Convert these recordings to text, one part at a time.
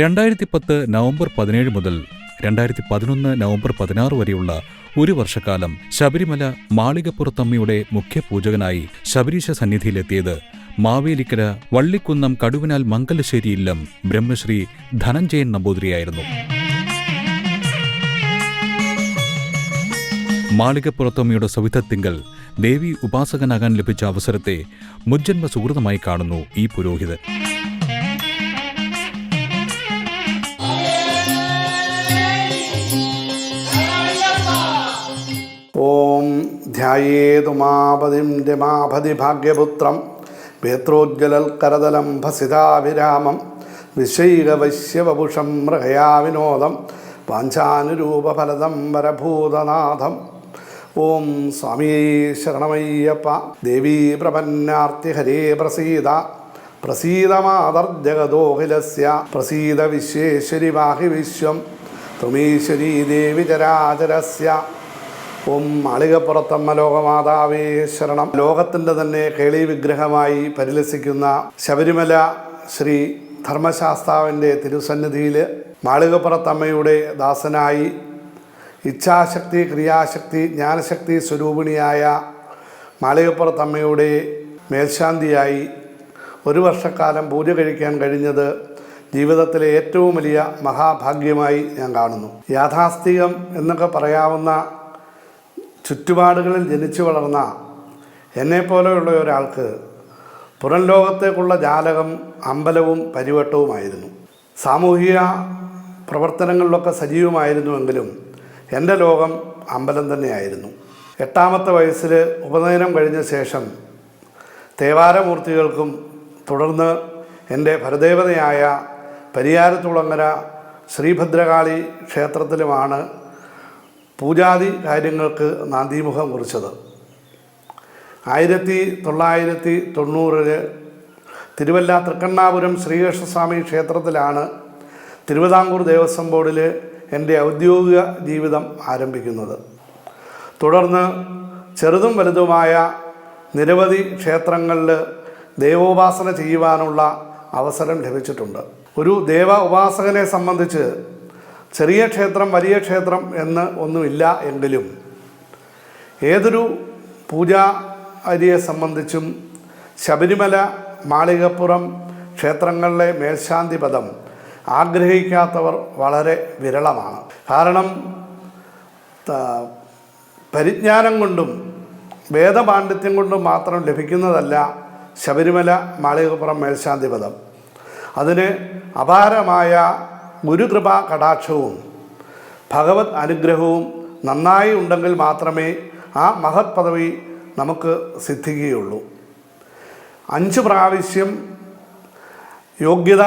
2010 November 17 മുതൽ 2011 November 16 വരെയുള്ള ഒരു വർഷക്കാലം ശബരിമല മാളികപ്പുറത്തമ്മയുടെ മുഖ്യപൂജകനായി ശബരീശ സന്നിധിയിലെത്തിയത് മാവേലിക്കര വള്ളിക്കുന്നം കടുവനാൽ മംഗലശ്ശേരി ഇല്ലം ബ്രഹ്മശ്രീ ധനഞ്ജയൻ നമ്പൂതിരിയായിരുന്നു. മാളികപ്പുറത്തമ്മയുടെ സവിധത്തിങ്കൽ ദേവി ഉപാസകനാകാൻ ലഭിച്ച അവസരത്തെ മുജ്ജന്മ സുഹൃതമായി കാണുന്നു ഈ പുരോഹിതൻ. ഓം ധ്യായേതുമാപതിം രമാപതി ഭാഗ്യപുത്രം വേത്രോജ്വലൽക്കരതലം ഭസിതാഭിരാമം വിശൈകവശ്യവപുഷം മൃഗയാവിനോദം വാഞ്ചാനുരൂപഫലദം വരഭൂതനാഥം. ഓം സ്വാമിയേ ശരണമയ്യപ്പ. ദേവീ പ്രപന്നാർത്തി ഹരേ പ്രസീദ പ്രസീദ മാതർജഗദോഖിലസ്യ പ്രസീദ വിശ്വേശ്വരി വാഹി വിശ്വം ത്വമീശ്വരീ ദേവി ചരാചരസ്യ. ഓം മാളികപ്പുറത്തമ്മ ലോകമാതാവേ ശരണം. ലോകത്തിൻ്റെ തന്നെ കേളി വിഗ്രഹമായി പരിലസിക്കുന്ന ശബരിമല ശ്രീ ധർമ്മശാസ്താവിൻ്റെ തിരുസന്നിധിയിൽ മാളികപ്പുറത്തമ്മയുടെ ദാസനായി ഇച്ഛാശക്തി, ക്രിയാശക്തി, ജ്ഞാനശക്തി സ്വരൂപിണിയായ മാളികപ്പുറത്തമ്മയുടെ മേൽശാന്തിയായി ഒരു വർഷക്കാലം പൂജ കഴിക്കാൻ കഴിഞ്ഞത് ജീവിതത്തിലെ ഏറ്റവും വലിയ മഹാഭാഗ്യമായി ഞാൻ കാണുന്നു. യാഥാസ്ഥികം എന്നൊക്കെ പറയാവുന്ന ചുറ്റുപാടുകളിൽ ജനിച്ചു വളർന്ന എന്നെപ്പോലെയുള്ള ഒരാൾക്ക് പുറം ലോകത്തേക്കുള്ള ജാലകം അമ്പലവും പരിവട്ടവുമായിരുന്നു. സാമൂഹിക പ്രവർത്തനങ്ങളിലൊക്കെ സജീവമായിരുന്നുവെങ്കിലും എൻ്റെ ലോകം അമ്പലം തന്നെയായിരുന്നു. 8ാമത്തെ വയസ്സിൽ ഉപനയനം കഴിഞ്ഞ ശേഷം തേവാരമൂർത്തികൾക്കും തുടർന്ന് എൻ്റെ പരദേവതയായ പരിയാരത്തുളങ്ങര ശ്രീഭദ്രകാളി ക്ഷേത്രത്തിലുമാണ് പൂജാതി കാര്യങ്ങൾക്ക് നാന്ദീമുഖം കുറിച്ചത്. 1990 തിരുവല്ല തൃക്കണ്ണാപുരം ശ്രീകൃഷ്ണസ്വാമി ക്ഷേത്രത്തിലാണ് തിരുവിതാംകൂർ ദേവസ്വം ബോർഡിൽ എൻ്റെ ഔദ്യോഗിക ജീവിതം ആരംഭിക്കുന്നത്. തുടർന്ന് ചെറുതും വലുതുമായ നിരവധി ക്ഷേത്രങ്ങളിൽ ദേവോപാസന ചെയ്യുവാനുള്ള അവസരം ലഭിച്ചിട്ടുണ്ട്. ഒരു ദേവ ഉപാസകനെ സംബന്ധിച്ച് ചെറിയ ക്ഷേത്രം വലിയ ക്ഷേത്രം എന്ന് ഒന്നുമില്ല എങ്കിലും ഏതൊരു പൂജാരിയെ സംബന്ധിച്ചും ശബരിമല മാളികപ്പുറം ക്ഷേത്രങ്ങളിലെ മേൽശാന്തി പദം ആഗ്രഹിക്കാത്തവർ വളരെ വിരളമാണ്. കാരണം പരിജ്ഞാനം കൊണ്ടും വേദപാണ്ഡിത്യം കൊണ്ടും മാത്രം ലഭിക്കുന്നതല്ല ശബരിമല മാളികപ്പുറം മേൽശാന്തി പദം. അതിന് അപാരമായ ഗുരുകൃപാ കടാക്ഷവും ഭഗവത് അനുഗ്രഹവും നന്നായി ഉണ്ടെങ്കിൽ മാത്രമേ ആ മഹത് പദവി നമുക്ക് സിദ്ധിക്കുകയുള്ളൂ. 5 പ്രാവശ്യം യോഗ്യത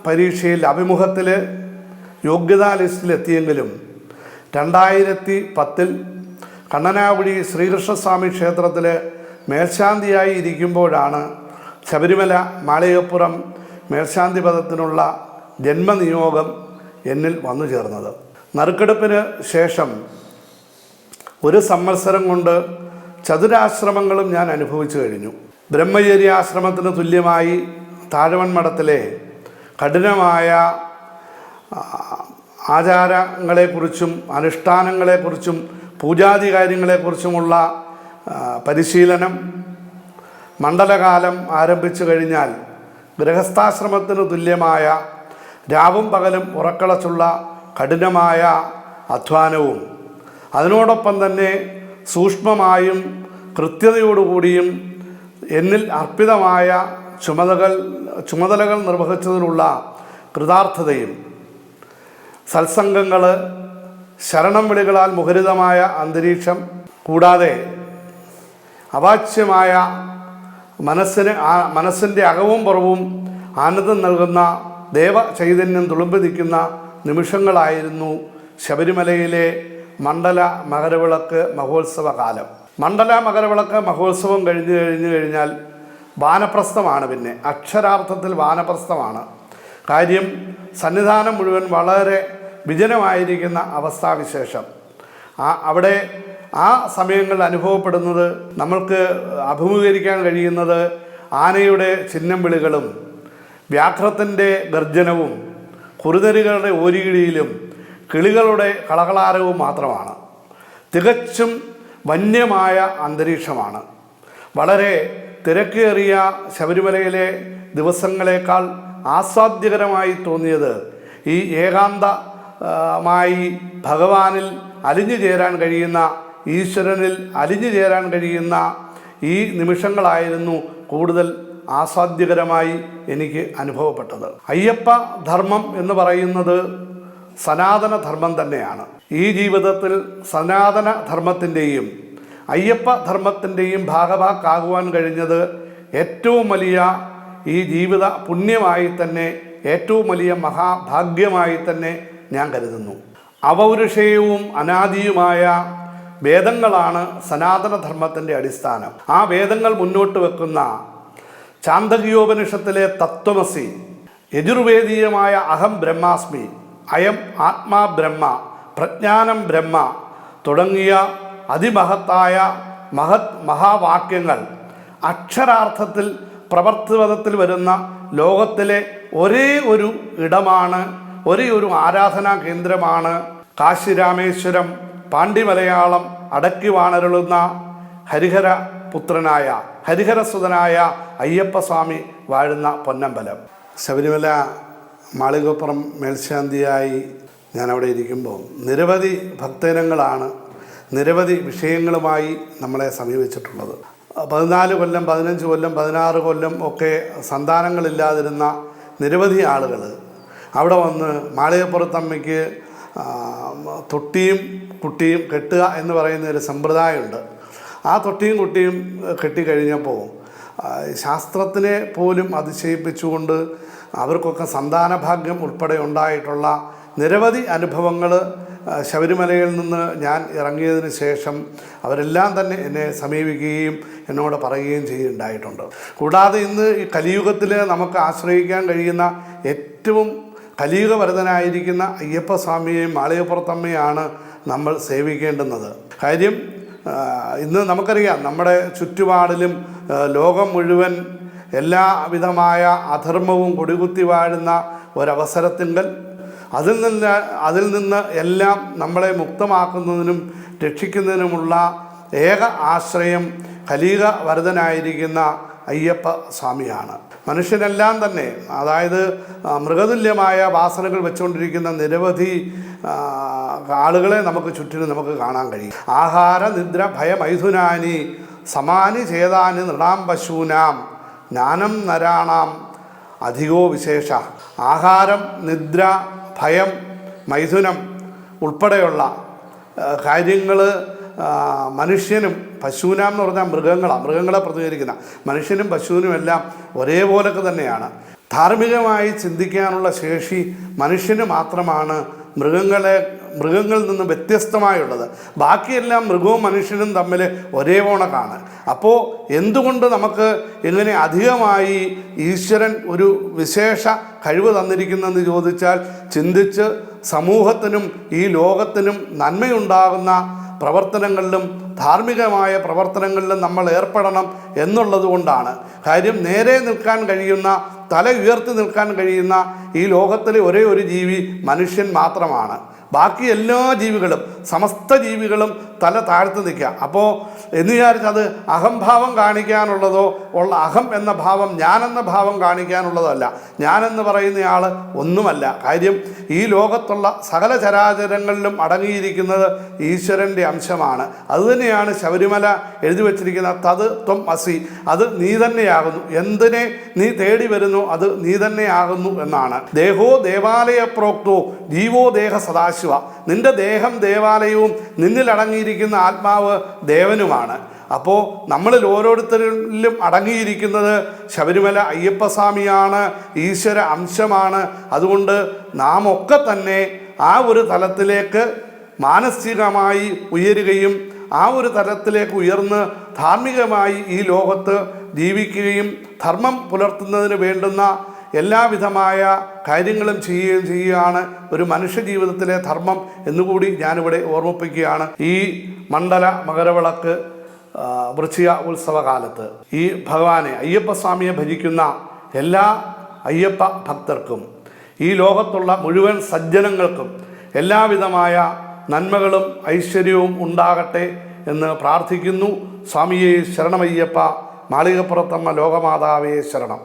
പരീക്ഷയിൽ അഭിമുഖത്തിൽ യോഗ്യതാ ലിസ്റ്റിലെത്തിയെങ്കിലും 2010 കണ്ണനാകുഴി ശ്രീകൃഷ്ണസ്വാമി ക്ഷേത്രത്തിൽ മേൽശാന്തിയായി ഇരിക്കുമ്പോഴാണ് ശബരിമല മാളികപ്പുറം മേൽശാന്തി പദത്തിനുള്ള ജന്മനിയോഗം എന്നിൽ വന്നു ചേർന്നത്. നറുക്കെടുപ്പിന് ശേഷം 1 സംവത്സരം കൊണ്ട് ചതുരാശ്രമങ്ങളും ഞാൻ അനുഭവിച്ചു കഴിഞ്ഞു. ബ്രഹ്മചര്യാശ്രമത്തിന് തുല്യമായി താഴവൺമഠത്തിലെ കഠിനമായ ആചാരങ്ങളെക്കുറിച്ചും അനുഷ്ഠാനങ്ങളെക്കുറിച്ചും പൂജാതി കാര്യങ്ങളെക്കുറിച്ചുമുള്ള പരിശീലനം മണ്ഡലകാലം ആരംഭിച്ചു കഴിഞ്ഞാൽ ഗൃഹസ്ഥാശ്രമത്തിന് തുല്യമായ രാവും പകലും ഉറക്കളച്ചുള്ള കഠിനമായ അധ്വാനവും അതിനോടൊപ്പം തന്നെ സൂക്ഷ്മമായും കൃത്യതയോടുകൂടിയും എന്നിൽ അർപ്പിതമായ ചുമതലകൾ നിർവഹിച്ചതിനുള്ള കൃതാർത്ഥതയും സത്സംഗങ്ങൾ, ശരണം വിളികളാൽ മുഖരിതമായ അന്തരീക്ഷം, കൂടാതെ അവാച്യമായ മനസ്സിൻ്റെ അകവും പുറവും ആനന്ദം നൽകുന്ന ദേവ ചൈതന്യം തുളുമ്പി നിമിഷങ്ങളായിരുന്നു ശബരിമലയിലെ മണ്ഡല മകരവിളക്ക് മഹോത്സവ കാലം. മണ്ഡല മകരവിളക്ക് മഹോത്സവം കഴിഞ്ഞു കഴിഞ്ഞാൽ വാനപ്രസ്ഥമാണ്. പിന്നെ അക്ഷരാർത്ഥത്തിൽ വാനപ്രസ്ഥമാണ്. കാര്യം സന്നിധാനം മുഴുവൻ വളരെ വിജനമായിരിക്കുന്ന അവസ്ഥാവിശേഷം. അവിടെ ആ സമയങ്ങളിൽ അനുഭവപ്പെടുന്നത്, നമ്മൾക്ക് അഭിമുഖീകരിക്കാൻ കഴിയുന്നത് ആനയുടെ ചിഹ്നം വിളികളും വ്യാഘ്രത്തിൻ്റെ ഗർജനവും കുറുനരികളുടെ ഓരിയിടിയിലും കിളികളുടെ കളകളാരവും മാത്രമാണ്. തികച്ചും വന്യമായ അന്തരീക്ഷമാണ്. വളരെ തിരക്കേറിയ ശബരിമലയിലെ ദിവസങ്ങളേക്കാൾ ആസ്വാദ്യകരമായി തോന്നിയത് ഈ ഏകാന്തമായി ഭഗവാനിൽ അലിഞ്ഞു ചേരാൻ കഴിയുന്ന, ഈശ്വരനിൽ അലിഞ്ഞു ചേരാൻ കഴിയുന്ന ഈ നിമിഷങ്ങളായിരുന്നു കൂടുതൽ ആസ്വാദ്യകരമായി എനിക്ക് അനുഭവപ്പെട്ടത്. അയ്യപ്പ ധർമ്മം എന്ന് പറയുന്നത് സനാതന ധർമ്മം തന്നെയാണ്. ഈ ജീവിതത്തിൽ സനാതന ധർമ്മത്തിൻ്റെയും അയ്യപ്പ ധർമ്മത്തിൻ്റെയും ഭാഗഭാക്കാകുവാൻ കഴിഞ്ഞത് ഏറ്റവും വലിയ ഈ ജീവിത പുണ്യമായി തന്നെ, ഏറ്റവും വലിയ മഹാഭാഗ്യമായി തന്നെ ഞാൻ കരുതുന്നു. അപൗരുഷേയവും അനാദിയുമായ വേദങ്ങളാണ് സനാതനധർമ്മത്തിൻ്റെ അടിസ്ഥാനം. ആ വേദങ്ങൾ മുന്നോട്ട് വെക്കുന്ന ചാന്തകീയോപനിഷത്തിലെ തത്വമസി, യജുർവേദീയമായ അഹം ബ്രഹ്മാസ്മി, അയം ആത്മാ ബ്രഹ്മ, പ്രജ്ഞാനം ബ്രഹ്മ തുടങ്ങിയ അതിമഹത്തായ മഹാവാക്യങ്ങൾ അക്ഷരാർത്ഥത്തിൽ പ്രവർത്തനത്തിൽ വരുന്ന ലോകത്തിലെ ഒരേ ഒരു ഇടമാണ്, ഒരേ ഒരു ആരാധനാ കേന്ദ്രമാണ് കാശി രാമേശ്വരം പാണ്ഡിമലയാളം അടക്കി വാണരുളുന്ന ഹരിഹര പുത്രനായ ഹരിഹരസുതനായ അയ്യപ്പസ്വാമി വാഴുന്ന പൊന്നമ്പലം. ശബരിമല മാളികപ്പുറം മേൽശാന്തിയായി ഞാനവിടെ ഇരിക്കുമ്പോൾ നിരവധി ഭക്തജനങ്ങളാണ് നിരവധി വിഷയങ്ങളുമായി നമ്മളെ സമീപിച്ചിട്ടുള്ളത്. 14 കൊല്ലം, 15 കൊല്ലം, 16 കൊല്ലം ഒക്കെ സന്താനങ്ങളില്ലാതിരുന്ന നിരവധി ആളുകൾ അവിടെ വന്ന് മാളികപ്പുറത്തമ്മയ്ക്ക് തൊട്ടിയും കുട്ടിയും കെട്ടുക എന്ന് പറയുന്ന ഒരു സമ്പ്രദായമുണ്ട്. ആ തൊട്ടിയും കുട്ടിയും കെട്ടിക്കഴിഞ്ഞപ്പോൾ ശാസ്ത്രത്തിനെ പോലും അതിശയിപ്പിച്ചുകൊണ്ട് അവർക്കൊക്കെ സന്താനഭാഗ്യം ഉൾപ്പെടെ ഉണ്ടായിട്ടുള്ള നിരവധി അനുഭവങ്ങൾ ശബരിമലയിൽ നിന്ന് ഞാൻ ഇറങ്ങിയതിന് ശേഷം അവരെല്ലാം തന്നെ എന്നെ സമീപിക്കുകയും എന്നോട് പറയുകയും ചെയ്യുന്നുണ്ടായിട്ടുണ്ട്. കൂടാതെ ഇന്ന് ഈ കലിയുഗത്തിൽ നമുക്ക് ആശ്രയിക്കാൻ കഴിയുന്ന ഏറ്റവും കലിയുഗവരതനായിരിക്കുന്ന അയ്യപ്പസ്വാമിയെയും മാളികപ്പുറത്തമ്മയാണ് നമ്മൾ സേവിക്കേണ്ടുന്നത്. കാര്യം ഇന്ന് നമുക്കറിയാം, നമ്മുടെ ചുറ്റുപാടിലും ലോകം മുഴുവൻ എല്ലാവിധമായ അധർമ്മവും കൊടികുത്തി വാഴുന്ന ഒരവസരത്തിങ്കൽ അതിൽ നിന്ന് എല്ലാം നമ്മളെ മുക്തമാക്കുന്നതിനും രക്ഷിക്കുന്നതിനുമുള്ള ഏക ആശ്രയം കലിയുഗ വരദനായിരിക്കുന്ന അയ്യപ്പ സ്വാമിയാണ്. മനുഷ്യനെല്ലാം തന്നെ, അതായത് മൃഗതുല്യമായ വാസനകൾ വെച്ചുകൊണ്ടിരിക്കുന്ന നിരവധി ആളുകളെ നമുക്ക് ചുറ്റിനും നമുക്ക് കാണാൻ കഴിയും. ആഹാര നിദ്ര ഭയമൈഥുനാനി സമാനി ചേതാനി നൃണാം പശൂനാം ജ്ഞാനം നരാണാം അധികോ വിശേഷ. ആഹാരം, നിദ്ര, ഭയം, മൈഥുനം ഉൾപ്പെടെയുള്ള കാര്യങ്ങൾ മനുഷ്യനും പശുവിനാം എന്ന് പറഞ്ഞാൽ മൃഗങ്ങളെ പ്രതികരിക്കുന്ന മനുഷ്യനും പശുവിനുമെല്ലാം ഒരേപോലൊക്കെ തന്നെയാണ്. ധാർമ്മികമായി ചിന്തിക്കാനുള്ള ശേഷി മനുഷ്യന് മാത്രമാണ് മൃഗങ്ങളിൽ നിന്ന് വ്യത്യസ്തമായുള്ളത്. ബാക്കിയെല്ലാം മൃഗവും മനുഷ്യനും തമ്മിൽ ഒരേ കണക്കാണ്. അപ്പോൾ എന്തുകൊണ്ട് നമുക്ക് ഇങ്ങനെ അധികമായി ഈശ്വരൻ ഒരു വിശേഷ കഴിവ് തന്നിരിക്കുന്നെന്ന് ചോദിച്ചാൽ, ചിന്തിച്ച് സമൂഹത്തിനും ഈ ലോകത്തിനും നന്മയുണ്ടാകുന്ന പ്രവർത്തനങ്ങളിലും ധാർമ്മികമായ പ്രവർത്തനങ്ങളിലും നമ്മൾ ഏർപ്പെടണം എന്നുള്ളത് കൊണ്ടാണ്. കാര്യം, നേരെ നിൽക്കാൻ കഴിയുന്ന, തല ഉയർത്തി നിൽക്കാൻ കഴിയുന്ന ഈ ലോകത്തിലെ ഒരേ ഒരു ജീവി മനുഷ്യൻ മാത്രമാണ്. ബാക്കി എല്ലാ ജീവികളും, സമസ്ത ജീവികളും തല താഴ്ത്തി നിൽക്കുക. അപ്പോൾ എന്ന് വിചാരിച്ച് അത് അഹംഭാവം കാണിക്കാനുള്ളതോ അഹം എന്ന ഭാവം, ഞാനെന്ന ഭാവം കാണിക്കാനുള്ളതല്ല. ഞാനെന്ന് പറയുന്നയാൾ ഒന്നുമല്ല. കാര്യം, ഈ ലോകത്തുള്ള സകല ചരാചരങ്ങളിലും അടങ്ങിയിരിക്കുന്നത് ഈശ്വരൻ്റെ അംശമാണ്. അതുതന്നെയാണ് ശബരിമല എഴുതി വച്ചിരിക്കുന്ന തത് ത്വം അസി, അത് നീ തന്നെയാകുന്നു. എന്തിനെ നീ തേടി വരുന്നു അത് നീ തന്നെയാകുന്നു എന്നാണ്. ദേഹോ ദേവാലയ പ്രോക്തോ ജീവോ ദേഹ സദാശിവ. നിന്റെ ദേഹം ദേവാലയവും നിന്നിൽ അടങ്ങിയിരിക്കുന്ന ആത്മാവ് ദേവനുമാണ്. അപ്പോൾ നമ്മളിൽ ഓരോരുത്തരിലും അടങ്ങിയിരിക്കുന്നത് ശബരിമല അയ്യപ്പസ്വാമിയാണ്, ഈശ്വര അംശമാണ്. അതുകൊണ്ട് നാം ഒക്കെ തന്നെ ആ ഒരു തലത്തിലേക്ക് മാനസികമായി ഉയരുകയും ആ ഒരു തലത്തിലേക്ക് ഉയർന്ന് ധാർമ്മികമായി ഈ ലോകത്ത് ജീവിക്കുകയും ധർമ്മം പുലർത്തുന്നതിന് വേണ്ടുന്ന എല്ലാവിധമായ കാര്യങ്ങളും ചെയ്യുകയാണ് ഒരു മനുഷ്യ ജീവിതത്തിലെ ധർമ്മം എന്നുകൂടി ഞാനിവിടെ ഓർമ്മിപ്പിക്കുകയാണ്. ഈ മണ്ഡല മകരവിളക്ക് വൃശ്ചിക ഉത്സവകാലത്ത് ഈ ഭഗവാനെ, അയ്യപ്പസ്വാമിയെ ഭജിക്കുന്ന എല്ലാ അയ്യപ്പ ഭക്തർക്കും ഈ ലോകത്തുള്ള മുഴുവൻ സജ്ജനങ്ങൾക്കും എല്ലാവിധമായ നന്മകളും ഐശ്വര്യവും ഉണ്ടാകട്ടെ എന്ന് പ്രാർത്ഥിക്കുന്നു. സ്വാമിയെ ശരണമയ്യപ്പ, മാളികപ്പുറത്തമ്മ ലോകമാതാവേ ശരണം.